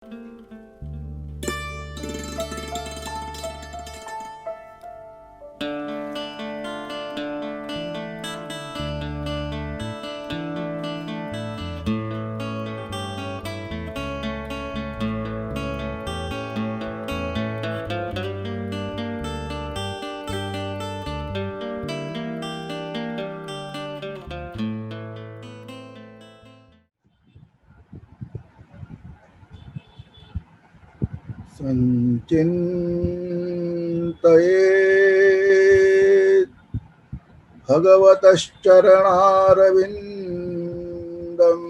संचिन्तयेत् भगवतश्चरणारविन्दम्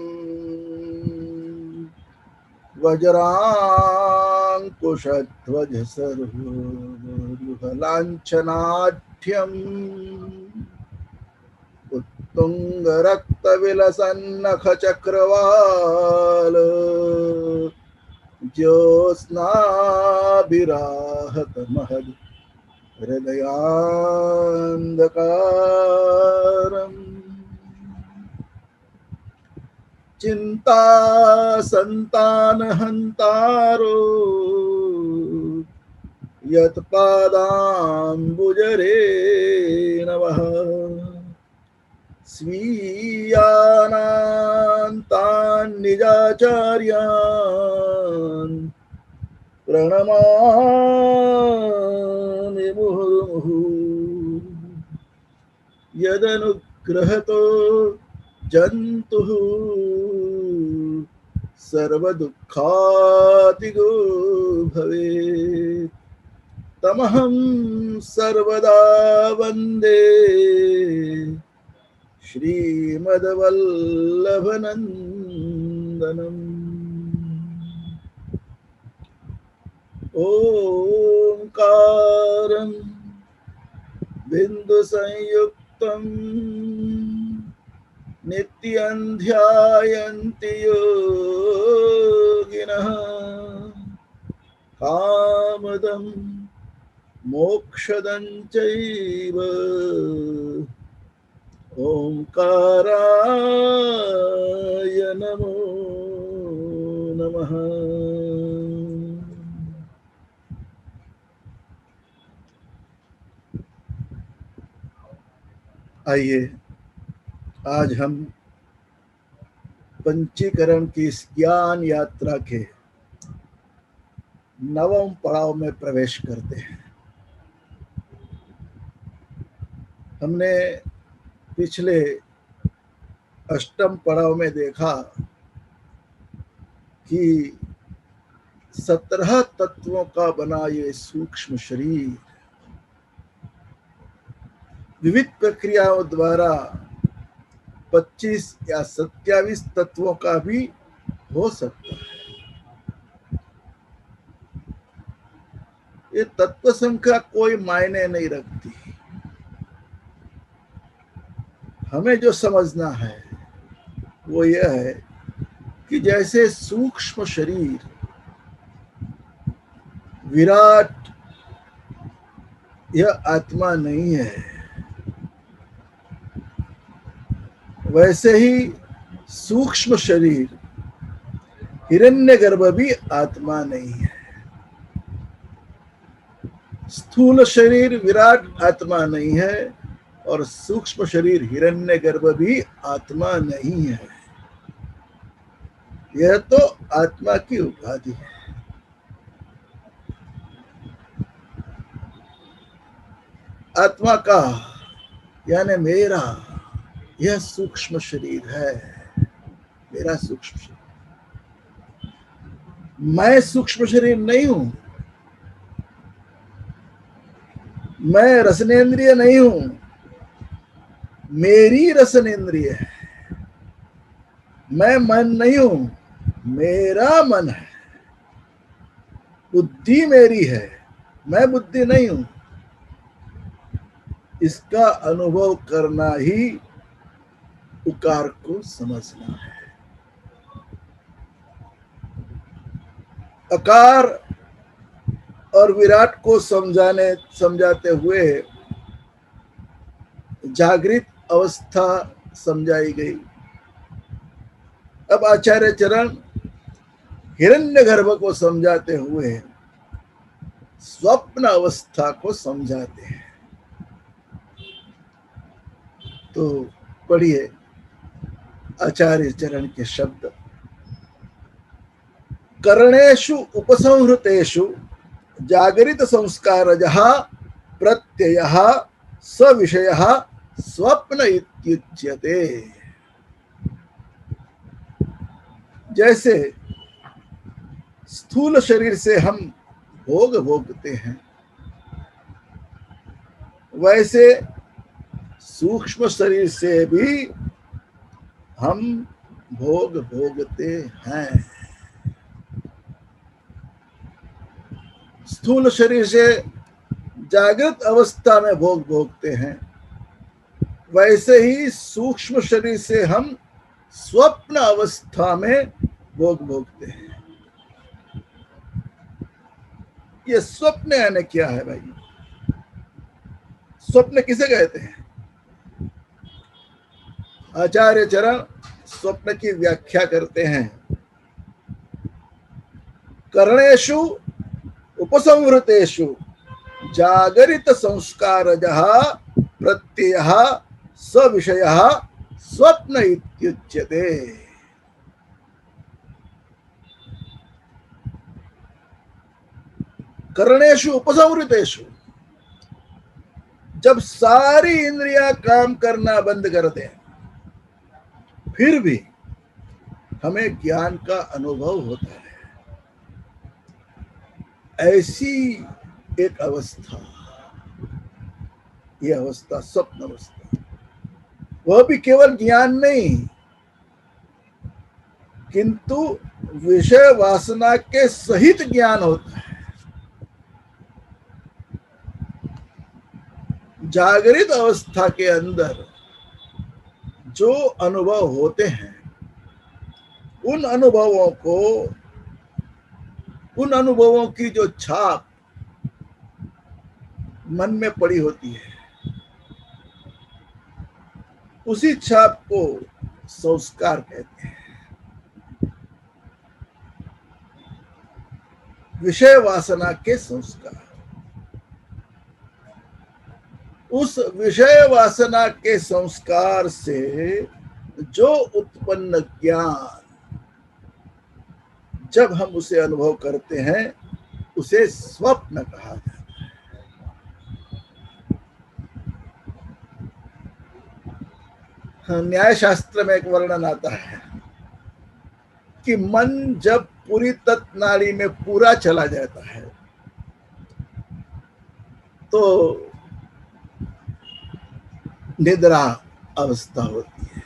वज्राङ्कुशध्वजसर्वलाञ्छनाढ्यम् उत्तुङ्गरक्तविलसन्नखचक्रवाल ज्योत्स्नाभिराहतमहद् हृदयान्धकारम् चिन्तासन्तानहन्तारो यत्पादाम्बुजरेणवः स्वीयानान्तान् निजाचार्यान् प्रणमामि मुहुर्मुहुः यदनुग्रहतो जन्तुः सर्वदुःखातिगो भवेत् तमहं सर्वदा वन्दे श्रीमद्वल्लभनन्दनम्। ओंकारं बिन्दुसंयुक्तं नित्यं ध्यायन्ति योगिनः कामदं मोक्षदं चैव ओंकाराय नमो नमः। आइए आज हम पंचीकरण की इस ज्ञान यात्रा के नवम पड़ाव में प्रवेश करते हैं। हमने पिछले अष्टम पड़ाव में देखा कि 17 तत्वों का बना ये सूक्ष्म शरीर विविध प्रक्रियाओं द्वारा 25 या 27 तत्वों का भी हो सकता है। ये तत्व संख्या कोई मायने नहीं रखती। हमें जो समझना है वो यह है कि जैसे सूक्ष्म शरीर विराट यह आत्मा नहीं है, वैसे ही सूक्ष्म शरीर हिरण्यगर्भ भी आत्मा नहीं है। स्थूल शरीर विराट आत्मा नहीं है और सूक्ष्म शरीर हिरण्यगर्भ भी आत्मा नहीं है। यह तो आत्मा की उपाधि है। आत्मा का यानी मेरा यह सूक्ष्म शरीर है, मेरा सूक्ष्म शरीर। मैं सूक्ष्म शरीर नहीं हूं, मैं रसनेन्द्रिय नहीं हूं, मेरी रसनेन्द्रिय है। मैं मन नहीं हूं, मेरा मन है। बुद्धि मेरी है, मैं बुद्धि नहीं हूं। इसका अनुभव करना ही उकार को समझना है। अकार और विराट को समझाते हुए जागृत अवस्था समझाई गई। अब आचार्य चरण हिरण्यगर्भ को समझाते हुए स्वप्न अवस्था को समझाते हैं। तो पढ़िए आचार्य चरण के शब्द। कर्णेषु उपसंहृतेषु जागरित संस्कारजः प्रत्ययः सविषयः स्वप्न इत्युच्यते। जैसे स्थूल शरीर से हम भोग भोगते हैं, वैसे सूक्ष्म शरीर से भी हम भोग भोगते हैं। स्थूल शरीर से जागृत अवस्था में भोग भोगते हैं, वैसे ही सूक्ष्म शरीर से हम स्वप्न अवस्था में भोग भोगते हैं। ये स्वप्न यानी क्या है भाई? स्वप्न किसे कहते हैं? आचार्य चरण स्वप्न की व्याख्या करते हैं। कर्णेषु उपसंहृतेषु जागरित संस्कारजः प्रत्ययः सविषयः स्वप्न इत्युच्यते। कर्णेषु उपसंहृतेषु, जब सारी इंद्रियां काम करना बंद कर दें, फिर भी हमें ज्ञान का अनुभव होता है, ऐसी एक अवस्था, यह अवस्था स्वप्न अवस्था। वह भी केवल ज्ञान नहीं, किंतु विषय वासना के सहित ज्ञान होता है। जागृत अवस्था के अंदर जो अनुभव होते हैं, उन अनुभवों की जो छाप मन में पड़ी होती है, उसी छाप को संस्कार कहते हैं। विषय वासना के संस्कार। उस विषय वासना के संस्कार से जो उत्पन्न ज्ञान, जब हम उसे अनुभव करते हैं, उसे स्वप्न कहा जाता है। न्याय शास्त्र में एक वर्णन आता है कि मन जब पूरी तत्नाड़ी में पूरा चला जाता है, तो निद्रा अवस्था होती है।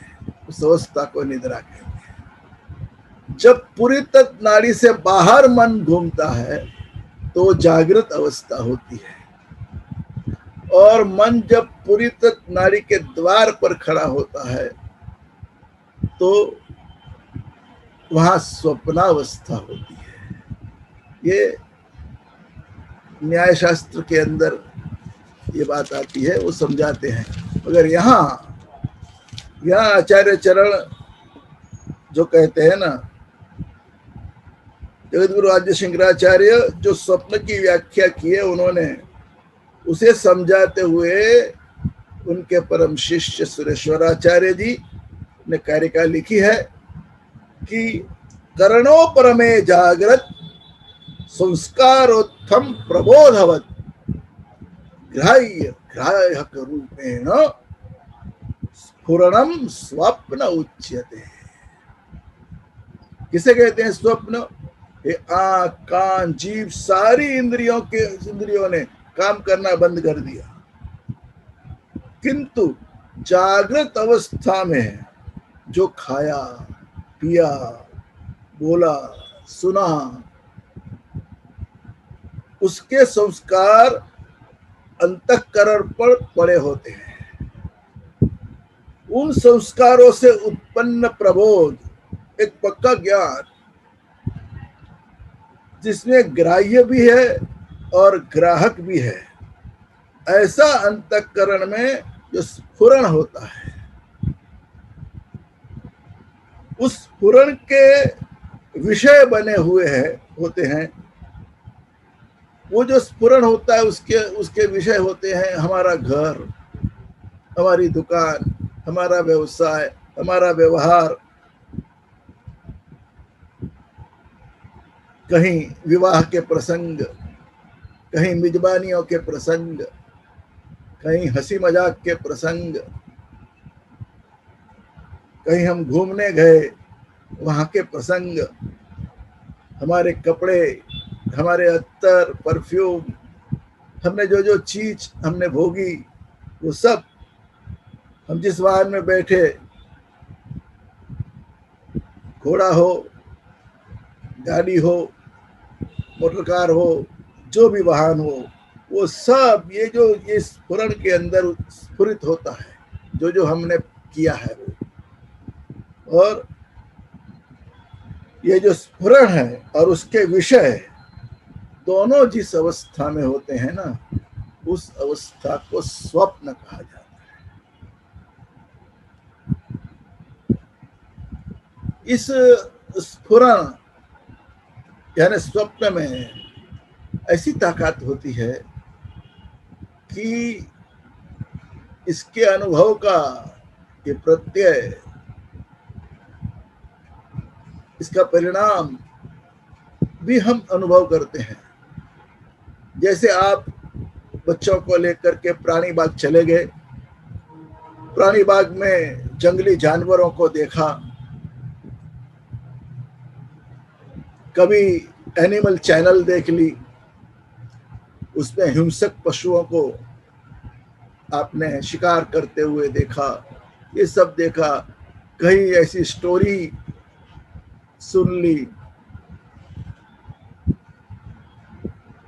उस अवस्था को निद्रा कहते हैं। जब पूरी तत्नाड़ी से बाहर मन घूमता है, तो जागृत अवस्था होती है। और मन जब पूरी तत्नाड़ी के द्वार पर खड़ा होता है, तो वहां स्वप्नावस्था होती है। ये न्याय शास्त्र के अंदर ये बात आती है, वो समझाते हैं। मगर यहाँ आचार्य चरण जो कहते हैं ना, जगत गुरु आद्य शंकराचार्य जो स्वप्न की व्याख्या की है, उन्होंने उसे समझाते हुए उनके परम शिष्य सुरेश्वराचार्य जी ने कारिका लिखी है कि कर्णोपरमे जागृत संस्कारोत्थम प्रबोधवत ग्राह्यक रूपेण स्फुरणम स्वप्न उच्यते। किसे कहते हैं स्वप्न? आंख, कान, जीभ, सारी इंद्रियों ने काम करना बंद कर दिया, किंतु जागृत अवस्था में जो खाया, पिया, बोला, सुना, उसके संस्कार अंतःकरण पर पड़े होते हैं। उन संस्कारों से उत्पन्न प्रबोध, एक पक्का ज्ञान, जिसमें ग्राह्य भी है और ग्राहक भी है, ऐसा अंतःकरण में जो स्फुरण होता है, उस स्फुरण के विषय बने हुए हैं होते हैं, वो जो स्फुरण होता है उसके उसके विषय होते हैं हमारा घर, हमारी दुकान, हमारा व्यवसाय, हमारा व्यवहार, कहीं विवाह के प्रसंग, कहीं मिजबानियों के प्रसंग, कहीं हंसी मजाक के प्रसंग, कहीं हम घूमने गए वहां के प्रसंग, हमारे कपड़े, हमारे अत्तर, परफ्यूम, हमने जो जो चीज हमने भोगी, वो सब, हम जिस वाहन में बैठे, घोड़ा हो, गाड़ी हो, मोटर कार हो, जो भी वाहन हो, वो सब ये जो ये स्फुरण के अंदर स्फुरित होता है, जो जो हमने किया है वो, और ये जो स्फुरण है और उसके विषय दोनों जिस अवस्था में होते हैं ना, उस अवस्था को स्वप्न कहा जाता है। इस स्फुरण यानी स्वप्न में ऐसी ताकत होती है कि इसके अनुभव का ये प्रत्यय, इसका परिणाम भी हम अनुभव करते हैं। जैसे आप बच्चों को लेकर के प्राणी बाग चले गए, प्राणी बाग में जंगली जानवरों को देखा, कभी एनिमल चैनल देख ली, उसमें हिंसक पशुओं को आपने शिकार करते हुए देखा, ये सब देखा, कहीं ऐसी स्टोरी सुन ली,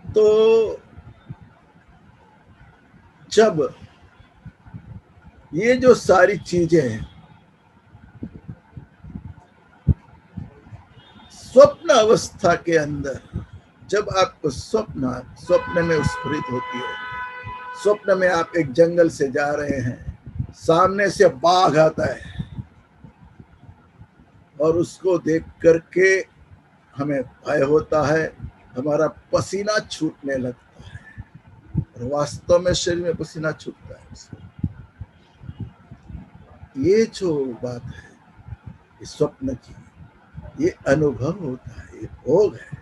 तो जब ये जो सारी चीजें स्वप्न अवस्था के अंदर, जब आपको स्वप्न में स्फुरित होती है, स्वप्न में आप एक जंगल से जा रहे हैं, सामने से बाघ आता है और उसको देख करके हमें भय होता है, हमारा पसीना छूटने लगता है, और वास्तव में शरीर में पसीना छूटता है उसको। ये जो बात है, ये स्वप्न की, ये अनुभव होता है, ये भोग है,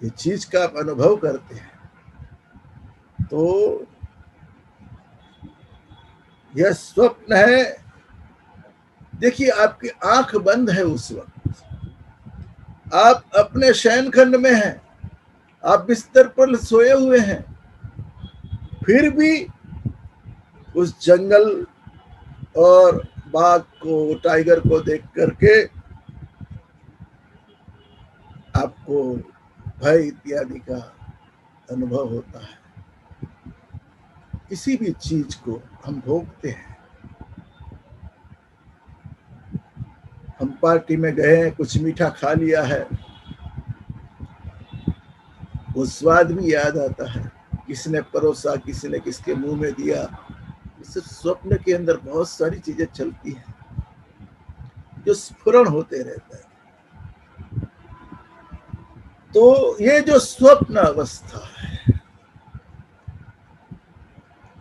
ये चीज का आप अनुभव करते हैं। तो यह स्वप्न है। देखिए, आपकी आंख बंद है उस वक्त, आप अपने शयन खंड में हैं, आप बिस्तर पर सोए हुए हैं, फिर भी उस जंगल और बाघ को, टाइगर को देख करके आपको भय इत्यादि का अनुभव होता है। किसी भी चीज को हम भोगते हैं, हम पार्टी में गए हैं, कुछ मीठा खा लिया है, वो स्वाद भी याद आता है, किसने परोसा, किसी ने किसके मुंह में दिया। इस स्वप्न के अंदर बहुत सारी चीजें चलती हैं जो स्फुरण होते रहता है। तो ये जो स्वप्न अवस्था है,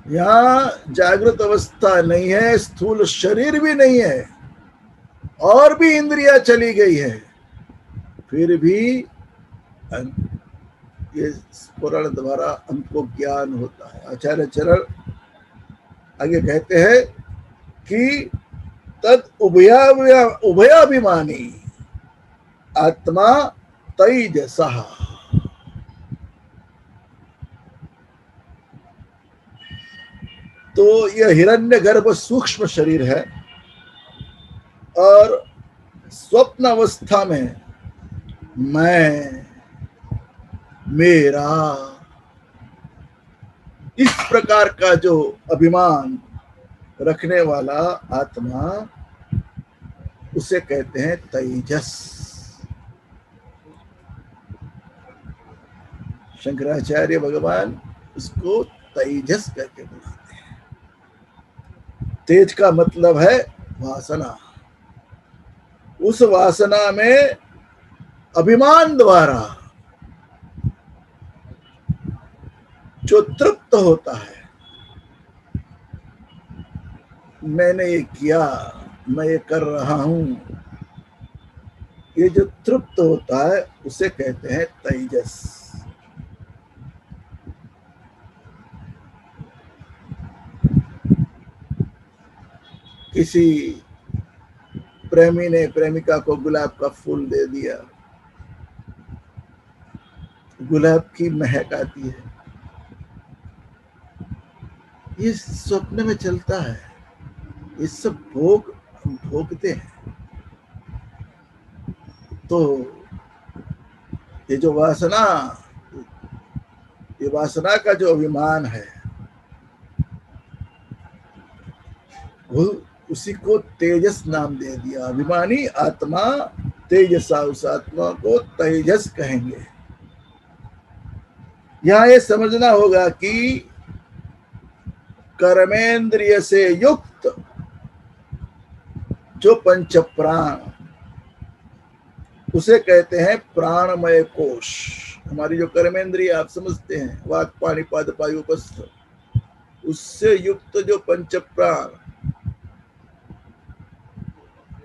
यहाँ जागृत अवस्था नहीं है, स्थूल शरीर भी नहीं है, और भी इंद्रियां चली गई है, फिर भी ये स्फुरण द्वारा हमको ज्ञान होता है। आचार्य चरण आगे कहते हैं कि तद उभयाभिमानी आत्मा तैजसा। तो यह हिरण्यगर्भ सूक्ष्म शरीर है, और स्वप्न अवस्था में मैं, मेरा, इस प्रकार का जो अभिमान रखने वाला आत्मा, उसे कहते हैं तेजस। शंकराचार्य भगवान उसको तेजस करके बुलाते हैं। तेज का मतलब है वासना, उस वासना में अभिमान द्वारा जो तृप्त होता है, मैंने ये किया, मैं ये कर रहा हूं, ये जो तृप्त होता है उसे कहते हैं तेजस। किसी प्रेमी ने प्रेमिका को गुलाब का फूल दे दिया, गुलाब की महक आती है, ये स्वप्न में चलता है, ये सब भोग हम भोगते हैं। तो ये जो वासना, ये वासना का जो अभिमान है, वो उसी को तेजस नाम दे दिया। अभिमानी आत्मा तेजसा, उस आत्मा को तेजस कहेंगे। यहां ये समझना होगा कि कर्मेंद्रिय से युक्त जो पंच प्राण, उसे कहते हैं प्राणमय कोश। हमारी जो कर्मेंद्रिय आप समझते हैं, वाक पानी पाद पायु उपस्थ, उससे युक्त जो पंच प्राण,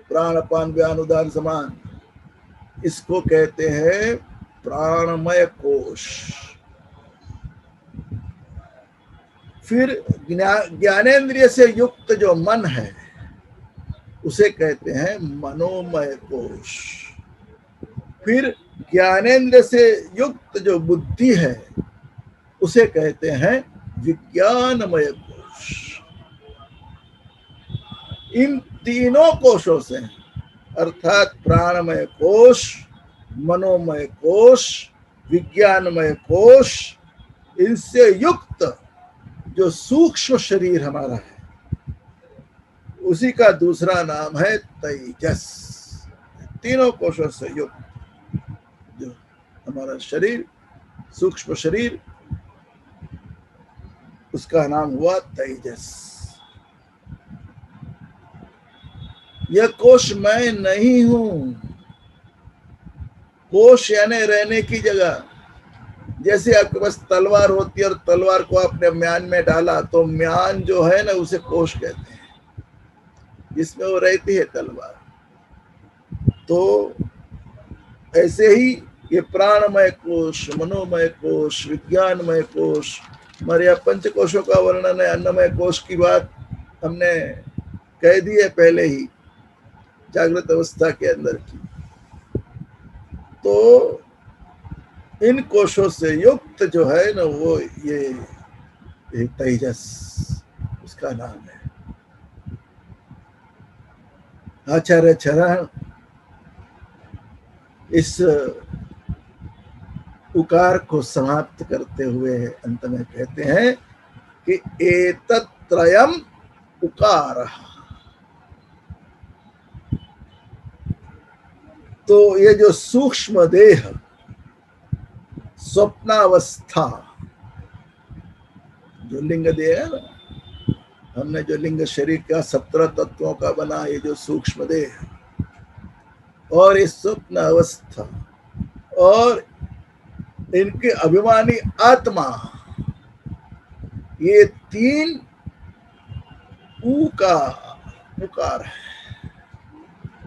प्राण अपान व्यान उदान समान, इसको कहते हैं प्राणमय कोश। फिर ज्ञानेंद्रिय से युक्त जो मन है, उसे कहते हैं मनोमय कोश। फिर ज्ञानेंद्र से युक्त जो बुद्धि है, उसे कहते हैं विज्ञानमय कोश। इन तीनों कोशों से, अर्थात प्राणमय कोश, मनोमय कोश, विज्ञानमय कोश, इनसे युक्त जो सूक्ष्म शरीर हमारा है, उसी का दूसरा नाम है तेजस। तीनों कोशों से युक्त जो हमारा शरीर, सूक्ष्म शरीर, उसका नाम हुआ तेजस। यह कोश मैं नहीं हूं। कोश यानी रहने की जगह। जैसे आपके पास तलवार होती है और तलवार को आपने म्यान में डाला, तो म्यान जो है ना, उसे कोश कहते हैं, जिसमें वो रहती है तलवार। तो ऐसे ही ये प्राणमय कोश, मनोमय कोश, विज्ञानमय कोश, हमारे यहाँ पंच कोशों का वर्णन है। अन्नमय कोश की बात हमने कह दी है पहले ही, जागृत अवस्था के अंदर की। तो इन कोशों से युक्त जो है ना, वो ये तेजस उसका नाम है। आचार्य चरण इस उकार को समाप्त करते हुए अंत में कहते हैं कि एतत्रयम् उकारः। तो ये जो सूक्ष्म देह, स्वप्नावस्था, जो लिंग देह है ना, हमने जो लिंग शरीर का 17 तत्वों का बना, ये जो सूक्ष्म देह और इस स्वप्न अवस्था और इनके अभिमानी आत्मा, ये तीन ऊ का उकार है।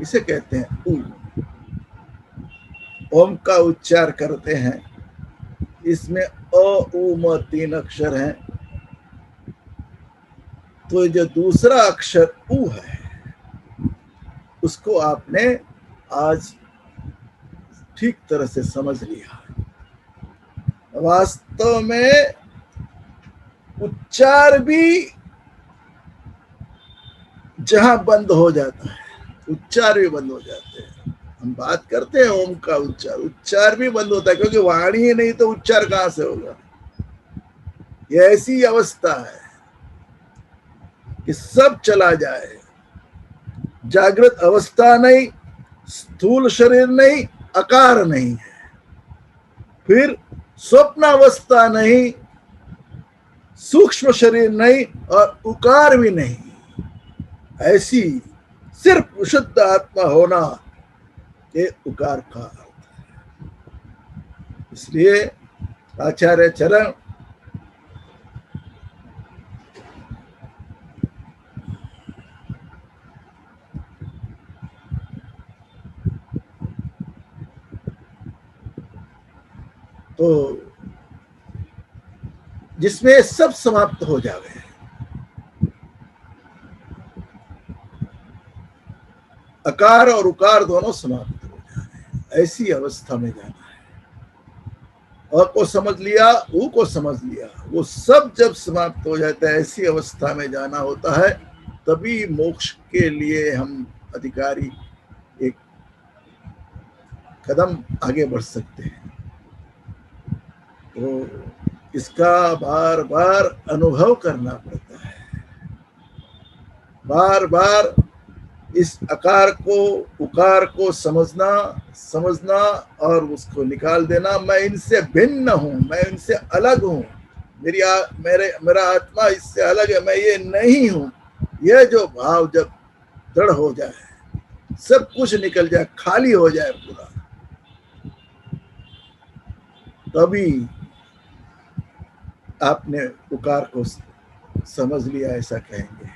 इसे कहते हैं ऊ। ओम का उच्चार करते हैं, इसमें अ उ म 3 अक्षर हैं। तो जो दूसरा अक्षर ऊ है, उसको आपने आज ठीक तरह से समझ लिया। वास्तव में उच्चार भी जहां बंद हो जाता है, उच्चार भी बंद हो जाते हैं। हम बात करते हैं ओम का उच्चार, उच्चार भी बंद होता है, क्योंकि वाणी ही नहीं तो उच्चार कहां से होगा। ये ऐसी अवस्था है कि सब चला जाए, जागृत अवस्था नहीं, स्थूल शरीर नहीं, आकार नहीं है, फिर स्वप्न अवस्था नहीं, सूक्ष्म शरीर नहीं, और उकार भी नहीं। ऐसी सिर्फ शुद्ध आत्मा होना, ये उकार का अर्थ है। इसलिए आचार्य चरण तो जिसमें सब समाप्त हो जावे, अकार और उकार दोनों समाप्त हो जाए, ऐसी अवस्था में जाना है। अ को समझ लिया, उ को समझ लिया, वो सब जब समाप्त हो जाता है, ऐसी अवस्था में जाना होता है। तभी मोक्ष के लिए हम अधिकारी एक कदम आगे बढ़ सकते हैं। तो इसका बार बार अनुभव करना पड़ता है, बार बार इस आकार को, उकार को समझना और उसको निकाल देना। मैं इनसे भिन्न हूं, मैं इनसे अलग हूं, मेरा आत्मा इससे अलग है, मैं ये नहीं हूं। यह जो भाव जब दृढ़ हो जाए, सब कुछ निकल जाए, खाली हो जाए पूरा, तभी आपने उकार को समझ लिया, ऐसा कहेंगे।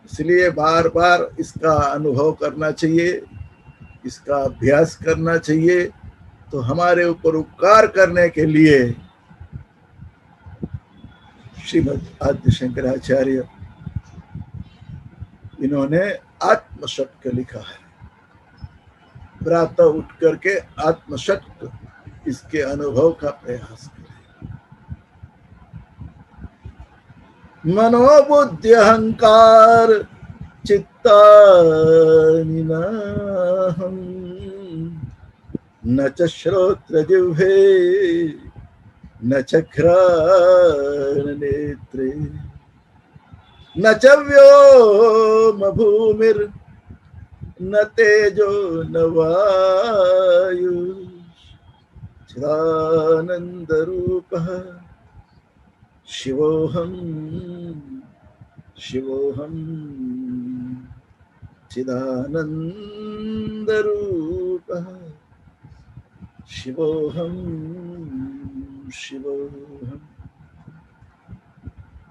इसलिए बार बार इसका अनुभव करना चाहिए, इसका अभ्यास करना चाहिए। तो हमारे ऊपर उपकार करने के लिए श्रीमद आद्य शंकराचार्य इन्होंने आत्मषट्क लिखा है। प्रातः उठ करके आत्मषट्क, इसके अनुभव का प्रयास करें। मनोबुद्धि अहंकार चित्तानि नाहं, न च श्रोत्र जिह्वे न च घ्राण नेत्रे, न च व्योम भूमिर न तेजो न वायु, चिदानंद रूपः शिवोऽहं शिवोऽहं, चिदानंद रूपः शिवोऽहं शिवोऽहं।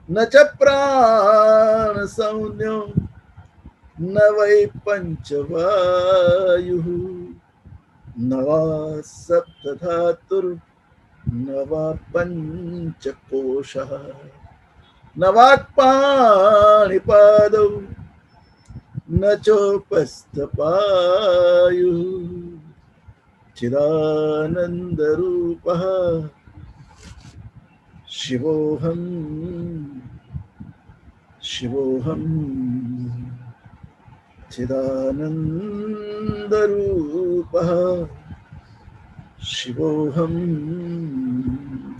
न च प्राण संज्ञो न वै पंचवायुः, न वा सप्तधातुर् न वा पंचकोशः, न वाक्पाणिपादौ न चोपस्थपायुः, चिदानंद रूपः शिवोऽहं शिवोऽहं, चिदानंद रूपः शिवोऽहं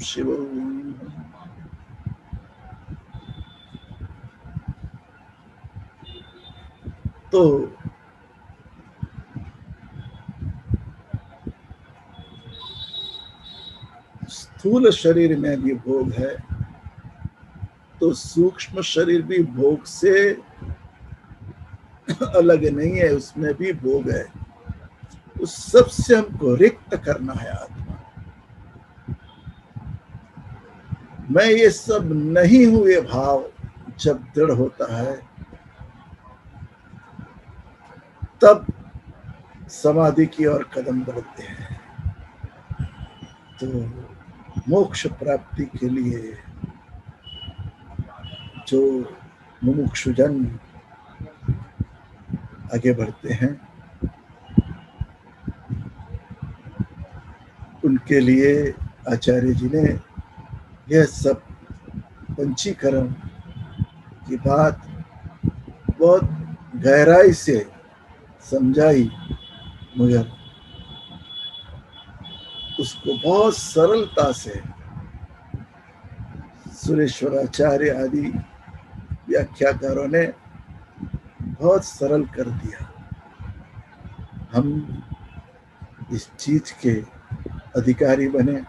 शिवोऽहं। तो स्थूल शरीर में भी भोग है, तो सूक्ष्म शरीर भी भोग से अलग नहीं है, उसमें भी भोग है। उस सब से हमको रिक्त करना है आत्मा। मैं ये सब नहीं हूं, ये भाव जब दृढ़ होता है, तब समाधि की ओर कदम बढ़ते हैं। तो मोक्ष प्राप्ति के लिए जो मुमुक्षुजन आगे बढ़ते हैं, उनके लिए आचार्य जी ने यह सब पंचीकरण की बात बहुत गहराई से समझाई, मगर उसको बहुत सरलता से सुरेश्वराचार्य आदि व्याख्याकारों ने बहुत सरल कर दिया। हम इस चीज के अधिकारी बने,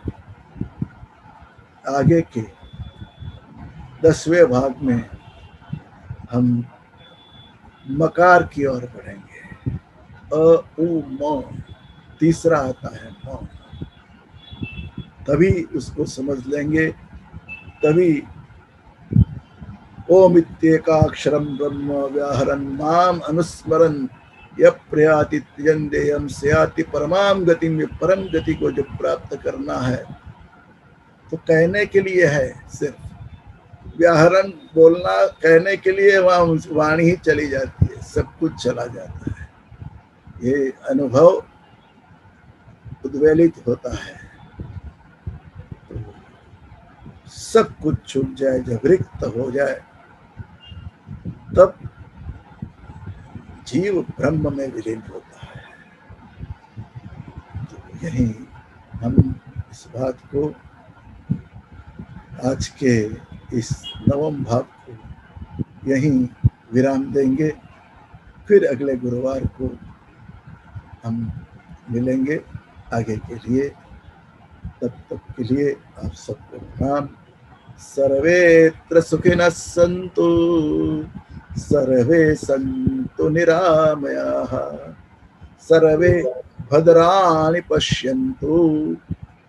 आगे के 10वें भाग में हम मकार की ओर बढ़ेंगे। उ म, तीसरा आता है म, तभी उसको समझ लेंगे। तभी ओम इत्येकाक्षरम ब्रह्म व्याहरन् माम अनुस्मरन् यः प्रयाति त्यजन्देयम् स्याति परमाम गतिम्। ये परम गति को जब प्राप्त करना है तो कहने के लिए है, सिर्फ व्याहरण बोलना कहने के लिए वहां वाणी ही चली जाती है, सब कुछ चला जाता है। ये अनुभव उद्वेलित होता है, सब कुछ छूट जाए, जब रिक्त हो जाए तब जीव ब्रह्म में विलीन होता है। तो यही हम इस बात को आज के इस नवम भाग को यहीं विराम देंगे। फिर अगले गुरुवार को हम मिलेंगे आगे के लिए। तब तक के लिए आप सबको प्रणाम। सर्वेत्र सुखिनः सन्तु, सर्वे सन्तु निरामयाः, सर्वे भद्राणि पश्यन्तु,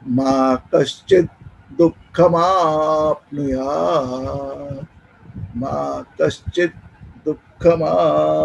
मा कश्चित् दुःखमाप्नुयात्, मा कश्चित् दुःखमाप्नुयात्।